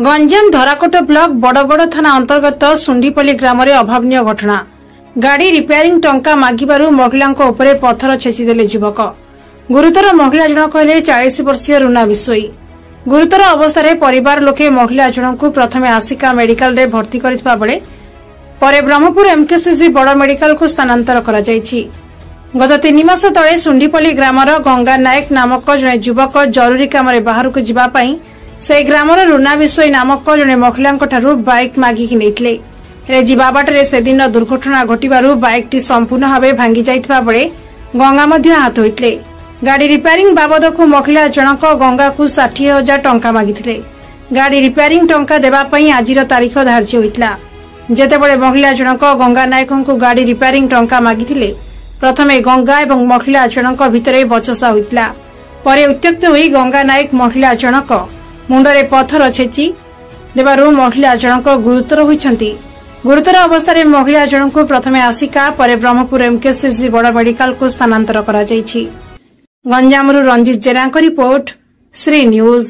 Ganjam धराकोट block Bargarh थाना अंतर्गत सुंडीपल्ली ग्राम में अभावन घटना। गाड़ी रिपेयरिंग टंका मागिबारु महिला पत्थर छेचिदेले युवक। गुरुतर महिला जनक हेले 40 वर्षीय रुना बिश्वई। गुरुतर अवस्था परिवार लोके महिला जन को प्रथमे आसिका मेडिकल रे भर्ती करथिबा बेले परे ब्रह्मपुर एमकेसीजी बड़ मेडिकल को स्थानांतर करा जायछि। गत 3 मास तले सुंडीपल्ली ग्रामर गंगा नायक नामक जने युवक जरूरी काम बाहर को जीवा पई से ग्रामर रुना बिश्वई नामक जने महिला बाइक मागिकी नेइथिले। हेले जीवा बाटरे से दिन दुर्घटना घटिबारु बाइकटी संपूर्ण भावे भांगी जाइथिबा बेले गंगा मध्य हाथ होइथिले। गाड़ी रिपेयरिंग बाबद को महिला जनक गंगा को 60,000 टंका मागिथिले। गाड़ी रिपेयरिंग टंका देबा पई आजिर तारीख धार्य होइतला। जेतेबेले महिला जनक गंगा नायक को गाड़ी रिपेयरिंग टंका मागिथिले प्रथमे गंगा एवं महिला जनक भितरे बचसा होइतला। परे उत्त्यक्त होई गंगा नायक महिला जनक मुंडरे पत्थर छेची देबारु महिला जनक गुरुतर होइछंती। गुरुतर अवस्था महिला जनक को प्रथमे आसिका परे ब्रह्मपुर एमकेसीजी बड़ मेडिकल को स्थानांतर करा जायछि। गंजामरु रंजित जेरांक रिपोर्ट श्री न्यूज।